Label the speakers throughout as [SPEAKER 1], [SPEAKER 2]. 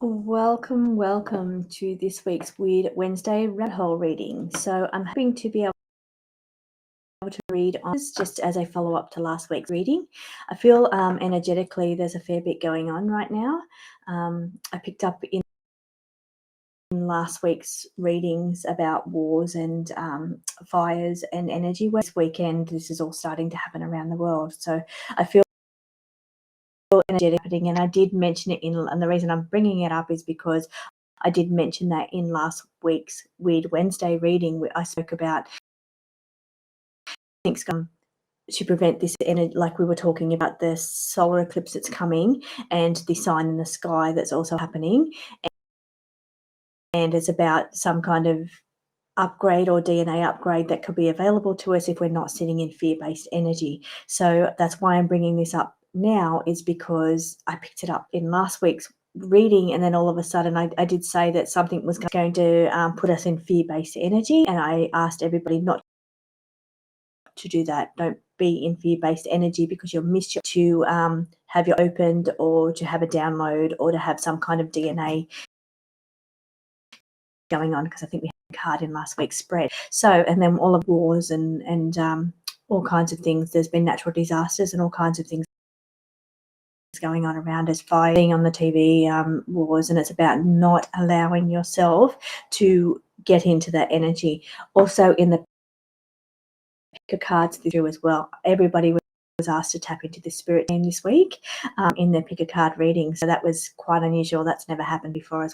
[SPEAKER 1] Welcome to this week's Weird Wednesday rabbit hole reading. So I'm hoping to be able to read on this just as a follow-up to last week's reading. I feel energetically there's a fair bit going on right now. I picked up in last week's readings about wars and fires and energy. This weekend, this is all starting to happen around the world. So I feel energetic, and I did mention it and the reason I'm bringing it up is because I did mention that in last week's Weird Wednesday reading. I spoke about things to prevent this energy, like we were talking about the solar eclipse that's coming and the sign in the sky that's also happening. And it's about some kind of upgrade or DNA upgrade that could be available to us if we're not sitting in fear-based energy. So that's why I'm bringing this up now, is because I picked it up in last week's reading, and then all of a sudden I did say that something was going to put us in fear-based energy, and I asked everybody not to do that. Don't be in fear-based energy because you'll miss to have your opened or to have a download or to have some kind of DNA going on, because I think we had a card in last week's spread. So, and then all of wars and all kinds of things. There's been natural disasters and all kinds of things going on around us, fighting on the TV, wars, and it's about not allowing yourself to get into that energy. Also in the cards through as well. Everybody was asked to tap into the spirit team this week in their pick a card reading. So that was quite unusual. That's never happened before as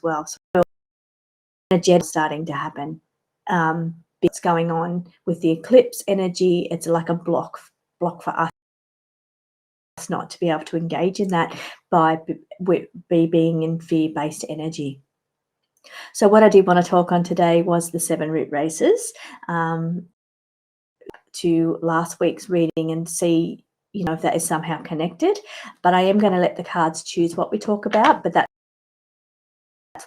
[SPEAKER 1] well. So energy starting to happen. What's going on with the eclipse energy? It's like a block for us not to be able to engage in that by being in fear-based energy. So what I did want to talk on today was the 7 root races. To last week's reading and see, if that is somehow connected. But I am going to let the cards choose what we talk about, but that's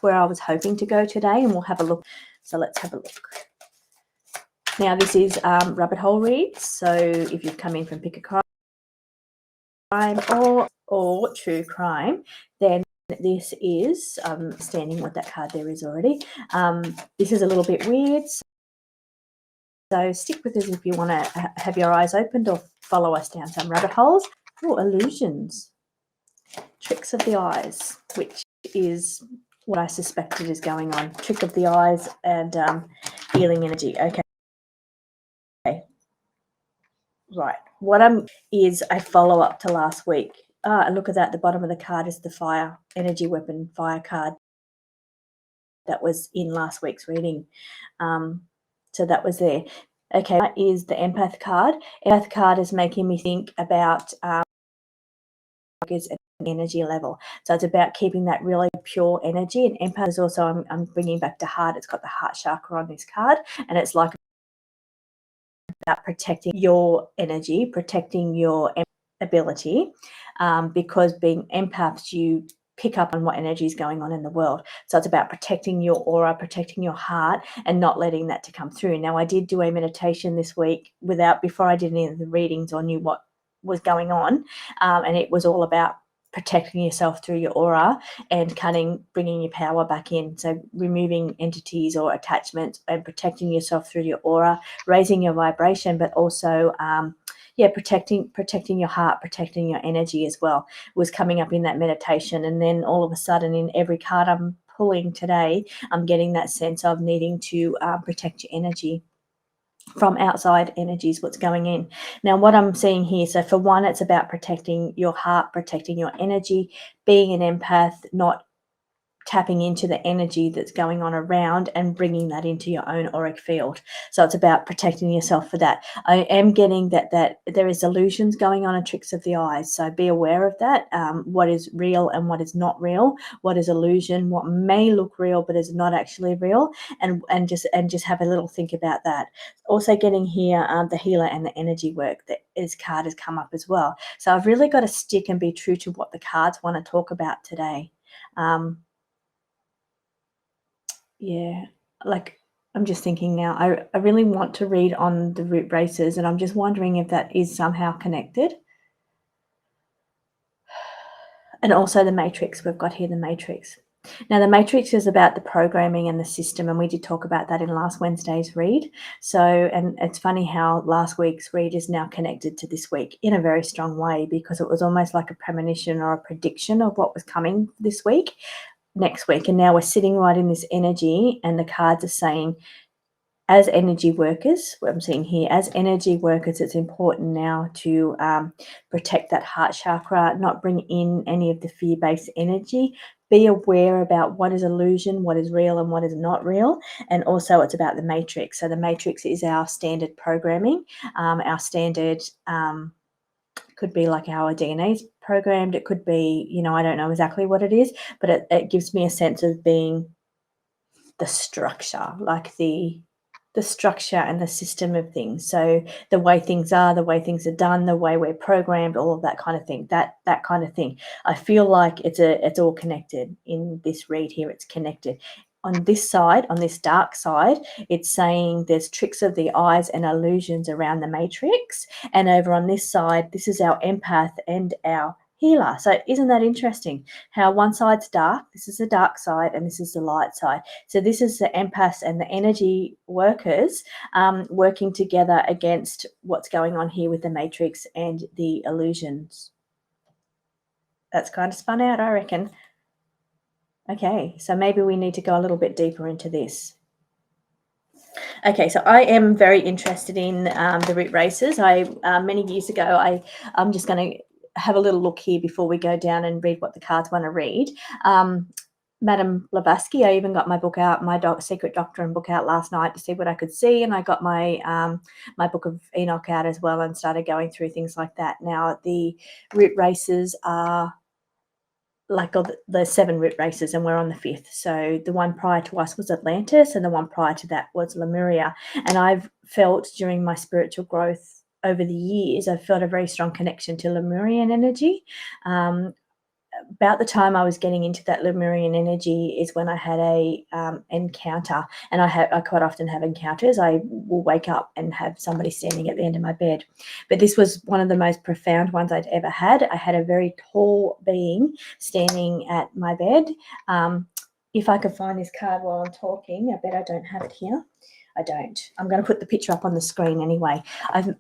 [SPEAKER 1] where I was hoping to go today, and we'll have a look. So let's have a look. Now this is rabbit hole reads, so if you've come in from Pick a Crime or True Crime, then this is understanding what that card there is already. This is a little bit weird, so stick with us if you want to have your eyes opened or follow us down some rabbit holes. Oh, illusions. Tricks of the eyes, which is what I suspected is going on. Trick of the eyes and healing energy. Okay. Right. What is a follow-up to last week. And look at that. The bottom of the card is the fire, energy weapon, fire card that was in last week's reading. So that was there. Okay, that is the empath card. Empath card is making me think about is an energy level. So it's about keeping that really pure energy. And empath is also, I'm bringing back to heart. It's got the heart chakra on this card, and it's like about protecting your energy, protecting your ability, because being empaths, you pick up on what energy is going on in the world. So it's about protecting your aura, protecting your heart, and not letting that to come through. Now, I did do a meditation this week before I did any of the readings or knew what was going on, and it was all about protecting yourself through your aura and bringing your power back in. So removing entities or attachments and protecting yourself through your aura, raising your vibration, but also protecting your heart, protecting your energy as well was coming up in that meditation. And then all of a sudden, in every card I'm pulling today, I'm getting that sense of needing to protect your energy from outside energies, what's going in. Now, what I'm seeing here, so for one, it's about protecting your heart, protecting your energy, being an empath, not tapping into the energy that's going on around and bringing that into your own auric field. So it's about protecting yourself for that. I am getting that there is illusions going on and tricks of the eyes. So be aware of that. What is real and what is not real. What is illusion? What may look real but is not actually real. And just have a little think about that. Also getting here the healer and the energy work. That this card has come up as well. So I've really got to stick and be true to what the cards want to talk about today. Yeah, like I'm just thinking now, I really want to read on the root races, and I'm just wondering if that is somehow connected. And also the matrix, we've got here the matrix. Now, the matrix is about the programming and the system, and we did talk about that in last Wednesday's read. So, and it's funny how last week's read is now connected to this week in a very strong way, because it was almost like a premonition or a prediction of what was coming this week, next week. And now we're sitting right in this energy, and the cards are saying, as energy workers, what I'm seeing here, as energy workers, it's important now to protect that heart chakra, not bring in any of the fear-based energy. Be aware about what is illusion, what is real, and what is not real. And also it's about the matrix. So the matrix is our standard programming, our standard, could be like how our DNA is programmed. It could be, you know, I don't know exactly what it is, but it gives me a sense of being the structure, like the structure and the system of things. So the way things are, the way things are done, the way we're programmed, all of that kind of thing. That kind of thing. I feel like it's all connected in this read here. It's connected. On this side, on this dark side, it's saying there's tricks of the eyes and illusions around the matrix. And over on this side, this is our empath and our healer. So isn't that interesting? How one side's dark, this is the dark side, and this is the light side. So this is the empaths and the energy workers working together against what's going on here with the matrix and the illusions. That's kind of spun out, I reckon. Okay, so maybe we need to go a little bit deeper into this. Okay, so I am very interested in the root races. Many years ago, I'm just going to have a little look here before we go down and read what the cards want to read. Madame Blavatsky, I even got my book out, my Secret Doctrine book out last night to see what I could see, and I got my my book of Enoch out as well and started going through things like that. Now, the root races are like the 7 root races, and we're on the 5th. So the one prior to us was Atlantis, and the one prior to that was Lemuria. And I've felt during my spiritual growth over the years, I've felt a very strong connection to Lemurian energy. About the time I was getting into that Lemurian energy is when I had a encounter, and I quite often have encounters. I will wake up and have somebody standing at the end of my bed, but this was one of the most profound ones I'd ever had. I had a very tall being standing at my bed. If I could find this card while I'm talking, I bet I don't have it here. I don't. I'm going to put the picture up on the screen anyway.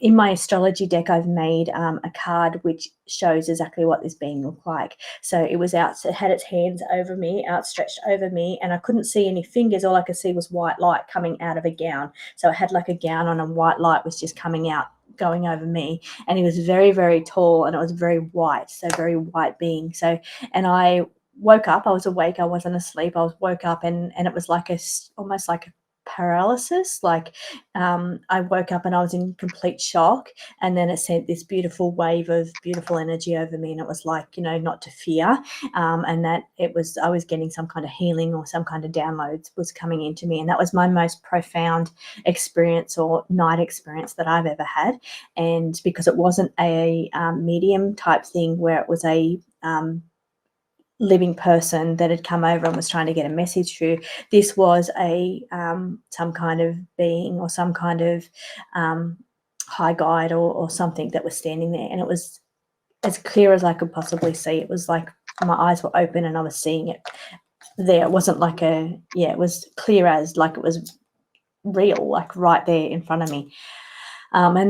[SPEAKER 1] In my astrology deck, I've made a card which shows exactly what this being looked like. So it was out, it had its hands over me, outstretched over me, and I couldn't see any fingers. All I could see was white light coming out of a gown. So I had like a gown on, and white light was just coming out, going over me. And he was very, very tall, and it was very white, so very white being. So, and I woke up, I was awake, I wasn't asleep, woke up, and it was like almost like a paralysis. Like I woke up and I was in complete shock, and then it sent this beautiful wave of beautiful energy over me, and it was like, you know, not to fear, and that I was getting some kind of healing or some kind of downloads was coming into me, and that was my most profound experience or night experience that I've ever had. And because it wasn't a medium type thing where it was a living person that had come over and was trying to get a message through. This was a some kind of being or some kind of high guide or something that was standing there, and it was as clear as I could possibly see. It was like my eyes were open and I was seeing it there. It wasn't like it was clear as like it was real, like right there in front of me. And then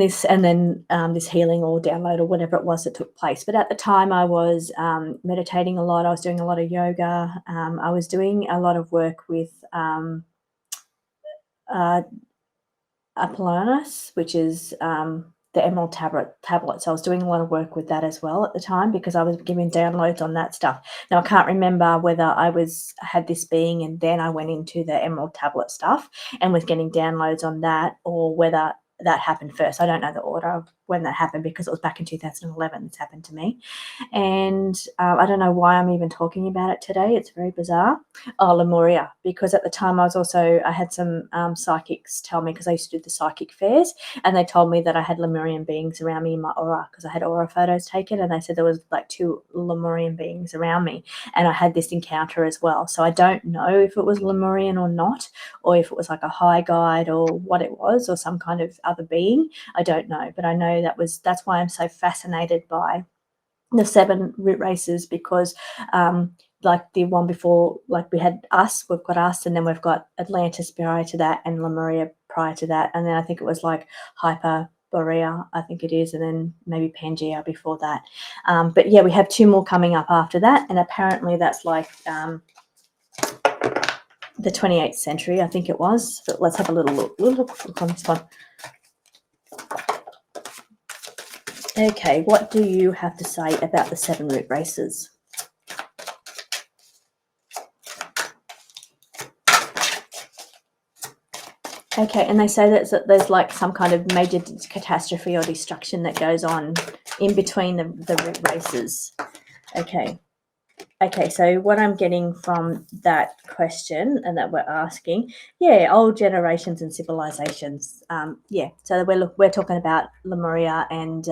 [SPEAKER 1] this healing or download or whatever it was that took place. But at the time, I was meditating a lot. I was doing a lot of yoga. I was doing a lot of work with Apollonius, which is the Emerald tablet. So I was doing a lot of work with that as well at the time, because I was giving downloads on that stuff. Now, I can't remember whether I had this being and then I went into the Emerald tablet stuff and was getting downloads on that, or whether that happened first. I don't know the order of when that happened, because it was back in 2011 it's happened to me. And I don't know why I'm even talking about it today. It's very bizarre. Oh, Lemuria, because at the time I had some psychics tell me, because I used to do the psychic fairs, and they told me that I had Lemurian beings around me in my aura, because I had aura photos taken, and they said there was like 2 Lemurian beings around me, and I had this encounter as well. So I don't know if it was Lemurian or not, or if it was like a high guide or what it was, or some kind of other being. I don't know, but I know that's why I'm so fascinated by the 7 root races, because like the one before, like we've got us, and then we've got Atlantis prior to that, and Lemuria prior to that, and then I think it was like Hyperborea, I think it is, and then maybe Pangea before that. But yeah, we have 2 more coming up after that, and apparently that's like the 28th century, I think it was. So let's have a little look on this one. Okay, what do you have to say about the 7 root races? Okay, and they say that there's like some kind of major catastrophe or destruction that goes on in between the root races. Okay, so what I'm getting from that question and that we're asking, yeah, old generations and civilizations. Yeah, so we're talking about Lemuria and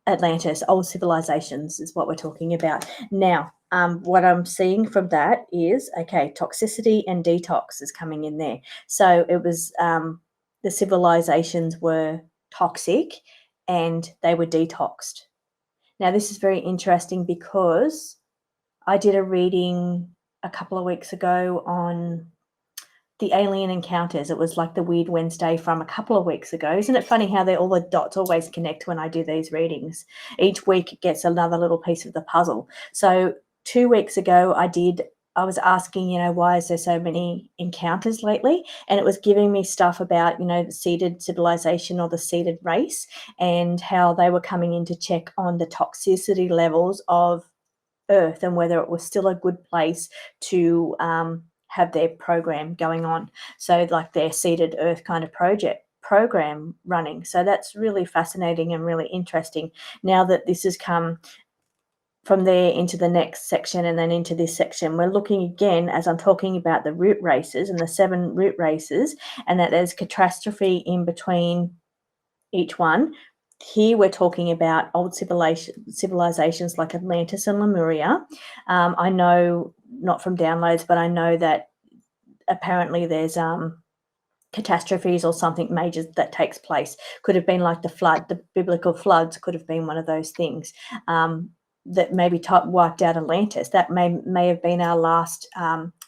[SPEAKER 1] Atlantis, old civilizations is what we're talking about. Now, what I'm seeing from that is, okay, toxicity and detox is coming in there. So it was the civilizations were toxic and they were detoxed. Now, this is very interesting because I did a reading a couple of weeks ago on the alien encounters. It was like the Weird Wednesday from a couple of weeks ago. Isn't it funny how all the dots always connect when I do these readings? Each week it gets another little piece of the puzzle. So 2 weeks ago I was asking, why is there so many encounters lately? And it was giving me stuff about, the seeded civilization or the seeded race, and how they were coming in to check on the toxicity levels of Earth and whether it was still a good place to have their program going on. So like their seeded Earth kind of program running. So that's really fascinating and really interesting. Now that this has come from there into the next section and then into this section, we're looking again, as I'm talking about the root races and the 7 root races, and that there's catastrophe in between each one. Here we're talking about old civilizations like Atlantis and Lemuria. I know, not from downloads, but I know that apparently there's catastrophes or something major that takes place. Could have been like the biblical floods could have been one of those things that maybe wiped out Atlantis. That may have been our last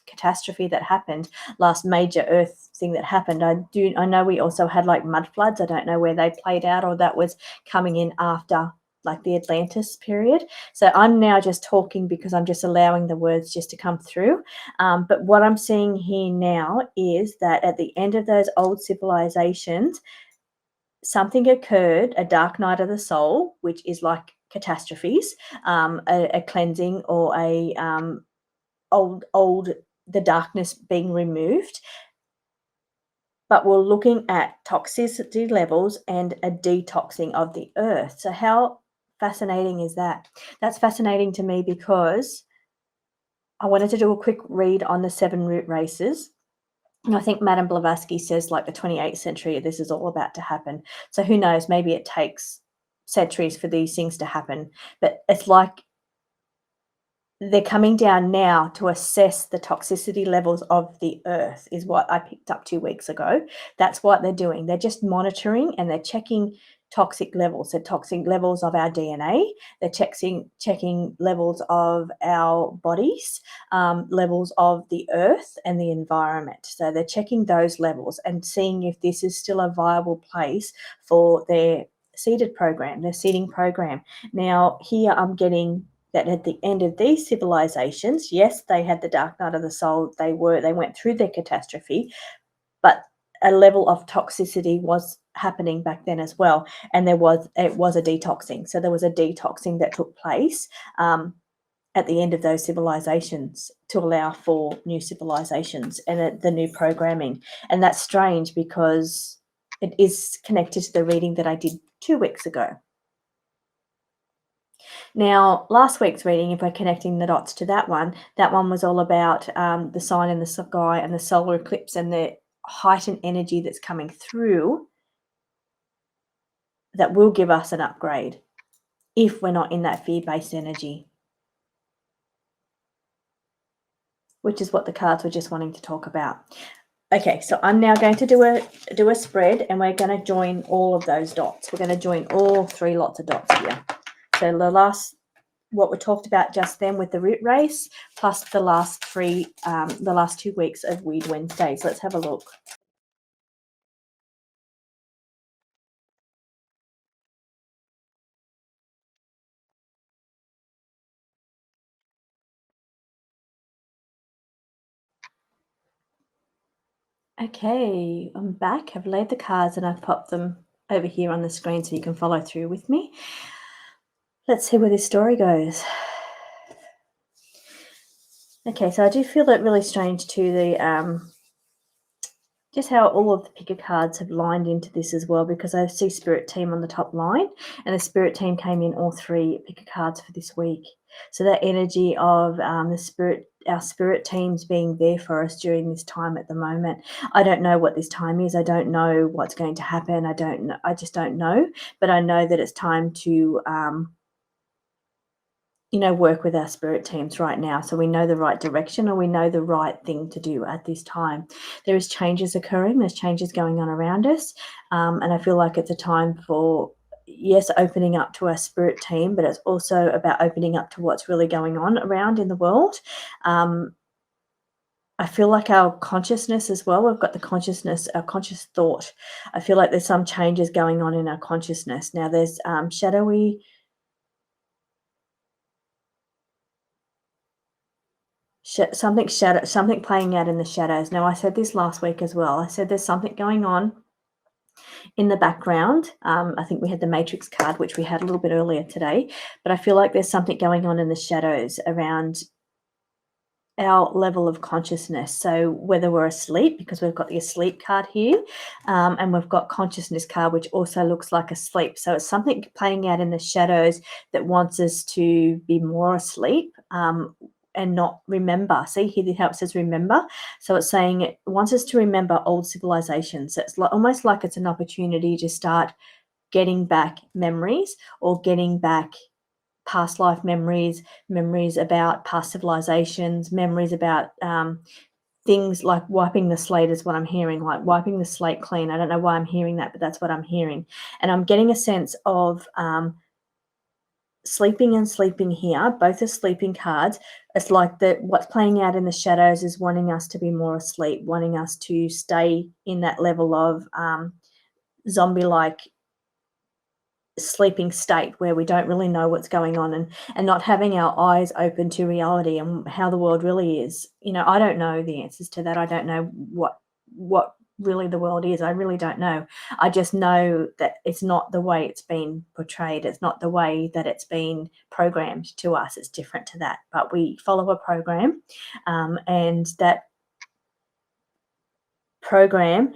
[SPEAKER 1] catastrophe that happened, last major Earth thing that happened. I know we also had like mud floods. I don't know where they played out, or that was coming in after like the Atlantis period. So I'm now just talking because I'm just allowing the words just to come through. But what I'm seeing here now is that at the end of those old civilizations, something occurred, a dark night of the soul, which is like catastrophes, a cleansing, or a the darkness being removed. But we're looking at toxicity levels and a detoxing of the Earth. So how fascinating is that? That's fascinating to me because I wanted to do a quick read on the 7 root races. And I think Madame Blavatsky says like the 28th century, this is all about to happen. So who knows, maybe it takes centuries for these things to happen. But it's like they're coming down now to assess the toxicity levels of the Earth, is what I picked up 2 weeks ago. That's what they're doing. They're just monitoring and they're checking toxic levels. So toxic levels of our DNA. They're checking levels of our bodies, levels of the Earth and the environment. So they're checking those levels and seeing if this is still a viable place for their seeded program, their seeding program. Now, here I'm getting that at the end of these civilizations, yes, they had the dark night of the soul. They went through their catastrophe, but a level of toxicity was happening back then as well, and it was a detoxing. So there was a detoxing that took place at the end of those civilizations to allow for new civilizations and the new programming. And that's strange because it is connected to the reading that I did 2 weeks ago. Now, last week's reading, if we're connecting the dots to that one was all about the sign in the sky and the solar eclipse and the heightened energy that's coming through that will give us an upgrade if we're not in that fear-based energy, which is what the cards were just wanting to talk about. Okay, so I'm now going to do a spread, and we're going to join all of those dots. We're going to join all 3 lots of dots here. So what we talked about just then with the root race, plus the last 2 weeks of Weird Wednesdays. Let's have a look. Okay, I'm back. I've laid the cards and I've popped them over here on the screen so you can follow through with me. Let's see where this story goes. Okay, so I do feel it really strange to the just how all of the picker cards have lined into this as well, because I see Spirit Team on the top line, and the Spirit Team came in all 3 picker cards for this week. So that energy of our Spirit Teams being there for us during this time at the moment. I don't know what this time is. I don't know what's going to happen. I don't know. I just don't know. But I know that it's time to work with our spirit teams right now, so we know the right direction or we know the right thing to do at this time. There is changes occurring. There's changes going on around us, and I feel like it's a time for, yes, opening up to our spirit team, but it's also about opening up to what's really going on around in the world. I feel like our consciousness as well, we've got the consciousness, our conscious thought. I feel like there's some changes going on in our consciousness. Now there's something playing out in the shadows. Now, I said this last week as well. I said there's something going on in the background. I think we had the Matrix card, which we had a little bit earlier today, but I feel like there's something going on in the shadows around our level of consciousness. So whether we're asleep, because we've got the asleep card here, and we've got consciousness card, which also looks like asleep. So it's something playing out in the shadows that wants us to be more asleep, and not remember. See, here it helps us remember. So it's saying it wants us to remember old civilizations. So it's almost like it's an opportunity to start getting back memories, or getting back past life memories, memories about past civilizations, memories about things like wiping the slate is what I'm hearing, like wiping the slate clean. I don't know why I'm hearing that, but that's what I'm hearing. And I'm getting a sense of sleeping and sleeping here, both are sleeping cards. It's like what's playing out in the shadows is wanting us to be more asleep, wanting us to stay in that level of zombie-like sleeping state where we don't really know what's going on, and not having our eyes open to reality and how the world really is. I don't know the answers to that. I don't know what really the world is. I really don't know. I just know that it's not the way it's been portrayed. It's not the way that it's been programmed to us. It's different to that. But we follow a program, and that program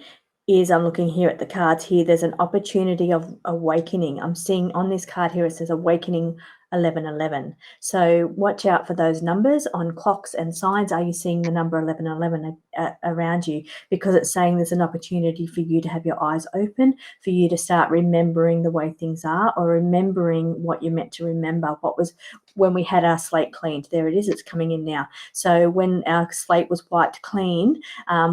[SPEAKER 1] is, I'm looking here at the cards here, there's an opportunity of awakening. I'm seeing on this card here, it says awakening 1111. So watch out for those numbers on clocks and signs. Are you seeing the number 1111 around you? Because it's saying there's an opportunity for you to have your eyes open, for you to start remembering the way things are, or remembering what you're meant to remember. What was when we had our slate cleaned. There it is, it's coming in now. So when our slate was wiped clean,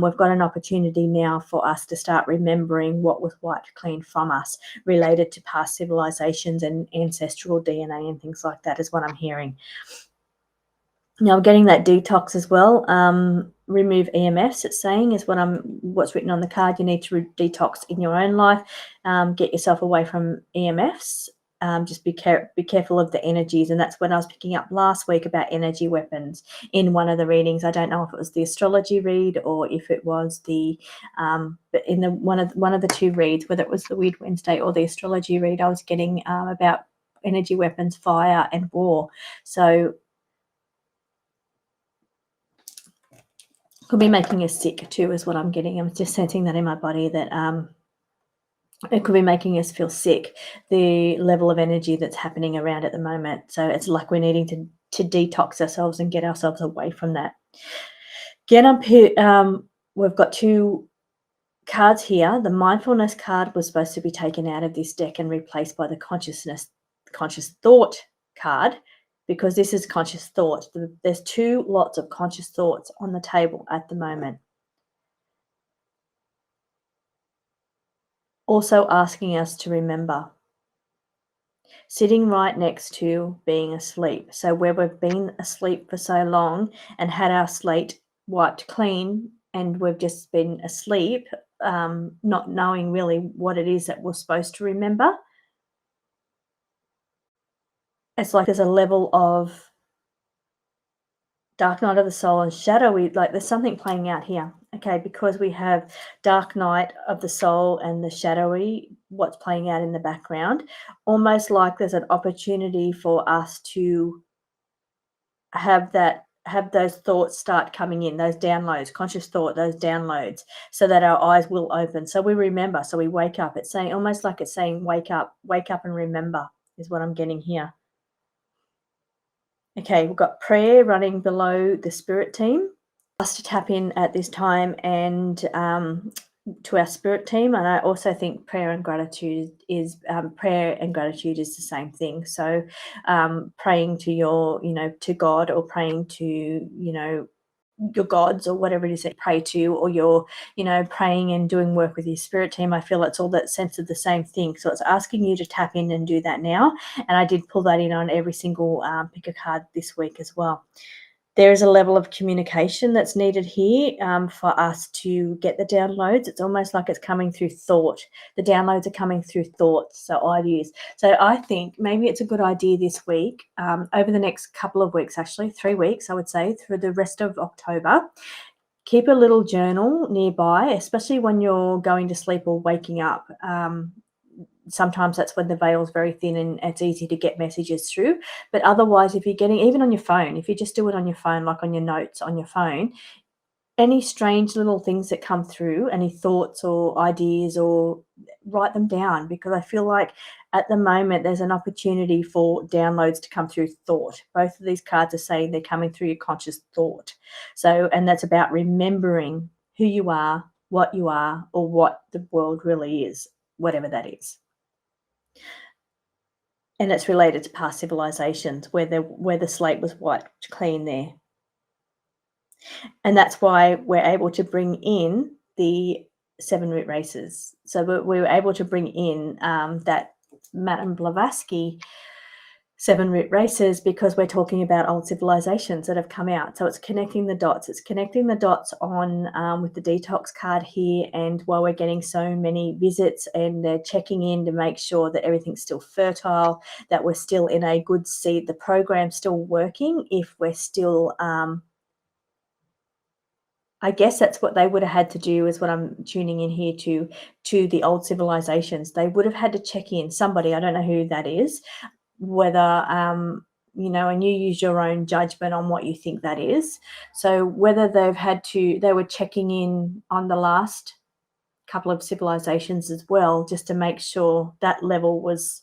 [SPEAKER 1] we've got an opportunity now for us to start remembering what was wiped clean from us, related to past civilizations and ancestral DNA and things like that, is what I'm hearing. Now I'm getting that detox as well. Remove EMFs, it's saying, is what's written on the card. You need to detox in your own life. Get yourself away from EMFs. Just be careful of the energies. And that's when I was picking up last week about energy weapons in one of the readings. I don't know if it was the astrology read or if it was the but in the one of the 2 reads, whether it was the Weird Wednesday or the astrology read, I was getting about energy weapons, fire and war. So could be making us sick too, is what I'm getting. I'm just sensing that in my body, that it could be making us feel sick, the level of energy that's happening around at the moment. So it's like we're needing to detox ourselves and get ourselves away from that. Get up here. We've got 2 cards here. The mindfulness card was supposed to be taken out of this deck and replaced by the conscious thought card, because this is conscious thought. There's 2 lots of conscious thoughts on the table at the moment. Also asking us to remember. sitting right next to being asleep. So where we've been asleep for so long and had our slate wiped clean and we've just been asleep, not knowing really what it is that we're supposed to remember. It's like there's a level of dark night of the soul and shadowy, like there's something playing out here. Okay, because we have dark night of the soul and the shadowy, what's playing out in the background, almost like there's an opportunity for us to have those thoughts start coming in, those downloads, conscious thought, those downloads, so that our eyes will open. So we remember, so we wake up. It's saying almost like it's saying, wake up and remember, is what I'm getting here. Okay, we've got prayer running below the spirit team. Us to tap in at this time and to our spirit team. And I also think prayer and gratitude is the same thing. So praying to your, to God, or praying to, your gods, or whatever it is that you pray to, or you're, praying and doing work with your spirit team. I feel it's all that sense of the same thing. So it's asking you to tap in and do that now. And I did pull that in on every single pick a card this week as well. There is a level of communication that's needed here for us to get the downloads. It's almost like it's coming through thought. The downloads are coming through thoughts, so ideas. So I think maybe it's a good idea this week, over the next couple of weeks, actually 3 weeks, I would say, through the rest of October. Keep a little journal nearby, especially when you're going to sleep or waking up. Sometimes that's when the veil's very thin and it's easy to get messages through. But otherwise, if you're getting, even on your phone, if you just do it on your phone, like on your notes on your phone, any strange little things that come through, any thoughts or ideas, or write them down, because I feel like at the moment there's an opportunity for downloads to come through thought. Both of these cards are saying they're coming through your conscious thought. So, and that's about remembering who you are, what you are, or what the world really is, whatever that is. And it's related to past civilizations where the slate was wiped clean there. And that's why we're able to bring in the 7 root races. So we were able to bring in that Madame Blavatsky 7 root races, because we're talking about old civilizations that have come out. So it's connecting the dots. It's connecting the dots on with the detox card here. And while we're getting so many visits and they're checking in to make sure that everything's still fertile, that we're still in a good seed, the program's still working. If we're still, I guess that's what they would have had to do, is what I'm tuning in here to the old civilizations. They would have had to check in. Somebody, I don't know who that is, whether and you use your own judgment on what you think that is. So whether they were checking in on the last couple of civilizations as well, just to make sure that level was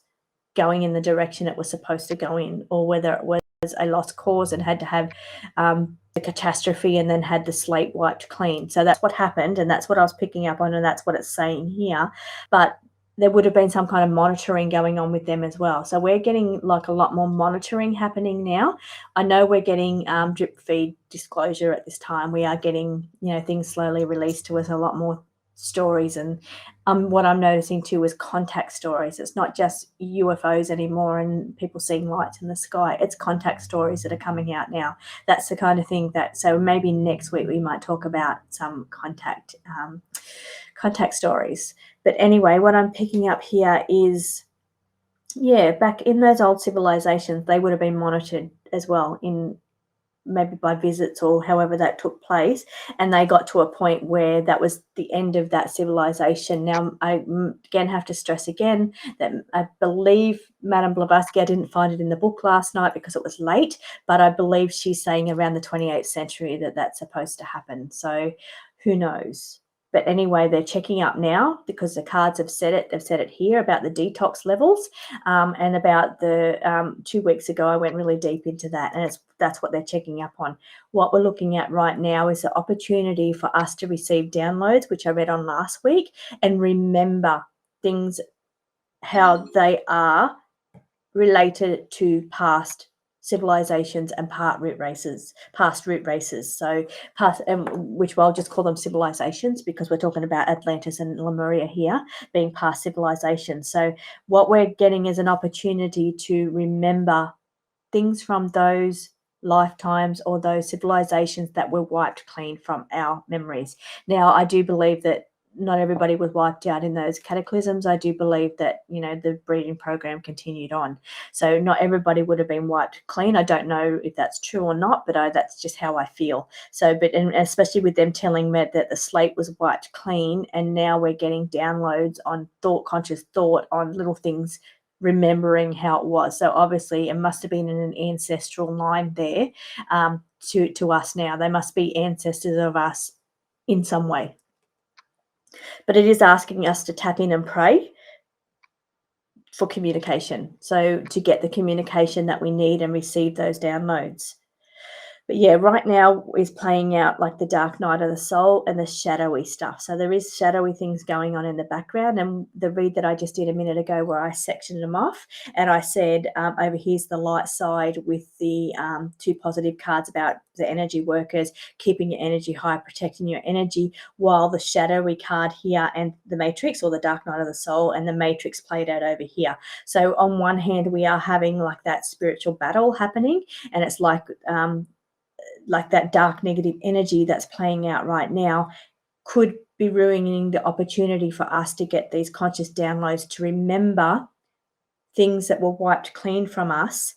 [SPEAKER 1] going in the direction it was supposed to go in, or whether it was a lost cause and had to have the catastrophe and then had the slate wiped clean. So that's what happened, and that's what I was picking up on, and that's what it's saying here. But there would have been some kind of monitoring going on with them as well. So we're getting like a lot more monitoring happening now. I know we're getting drip feed disclosure at this time. We are getting, things slowly released to us, a lot more stories. And what I'm noticing too is contact stories. It's not just UFOs anymore and people seeing lights in the sky. It's contact stories that are coming out now. That's the kind of thing so maybe next week we might talk about some contact stories. But anyway, what I'm picking up here is, back in those old civilizations, they would have been monitored as well, in maybe by visits or however that took place, and they got to a point where that was the end of that civilization. Now, I again have to stress again that I believe Madame Blavatsky, I didn't find it in the book last night because it was late, but I believe she's saying around the 28th century that that's supposed to happen. So who knows? But anyway, they're checking up now because the cards have said it. They've said it here about the detox levels, and about the 2 weeks ago, I went really deep into that, and that's what they're checking up on. What we're looking at right now is the opportunity for us to receive downloads, which I read on last week, and remember things, how they are related to past civilizations and past root races. So past, which I'll just call them civilizations because we're talking about Atlantis and Lemuria here being past civilizations. So what we're getting is an opportunity to remember things from those lifetimes or those civilizations that were wiped clean from our memories. Now, I do believe that not everybody was wiped out in those cataclysms. I do believe that, the breeding program continued on. So not everybody would have been wiped clean. I don't know if that's true or not, but that's just how I feel. So, and especially with them telling me that the slate was wiped clean and now we're getting downloads on conscious thought on little things, remembering how it was. So obviously it must have been in an ancestral line there to us now. They must be ancestors of us in some way. But it is asking us to tap in and pray for communication. So to get the communication that we need and receive those downloads. But yeah, right now is playing out like the dark night of the soul and the shadowy stuff. So there is shadowy things going on in the background. And the read that I just did a minute ago where I sectioned them off and I said, over here's the light side with the 2 positive cards about the energy workers, keeping your energy high, protecting your energy, while the shadowy card here and the matrix or the dark night of the soul and the matrix played out over here. So on one hand, we are having like that spiritual battle happening and it's like that dark negative energy that's playing out right now could be ruining the opportunity for us to get these conscious downloads to remember things that were wiped clean from us.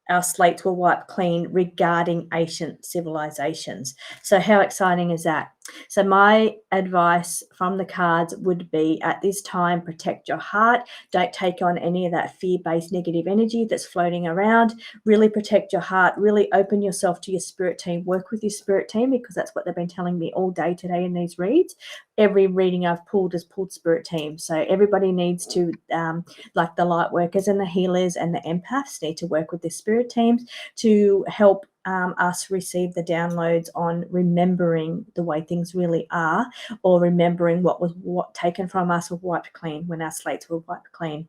[SPEAKER 1] Our slates were wiped clean regarding ancient civilizations. So how exciting is that? So my advice from the cards would be at this time, protect your heart. Don't take on any of that fear-based negative energy that's floating around. Really protect your heart. Really open yourself to your spirit team. Work with your spirit team because that's what they've been telling me all day today in these reads. Every reading I've pulled has pulled spirit team. So everybody needs to, like the light workers and the healers and the empaths need to work with the spirit teams to help us receive the downloads on remembering the way things really are, or remembering what was taken from us or wiped clean when our slates were wiped clean.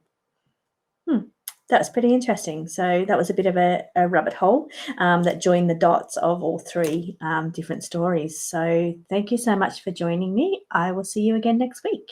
[SPEAKER 1] That's pretty interesting. So that was a bit of a rabbit hole that joined the dots of all 3 different stories. So thank you so much for joining me. I will see you again next week.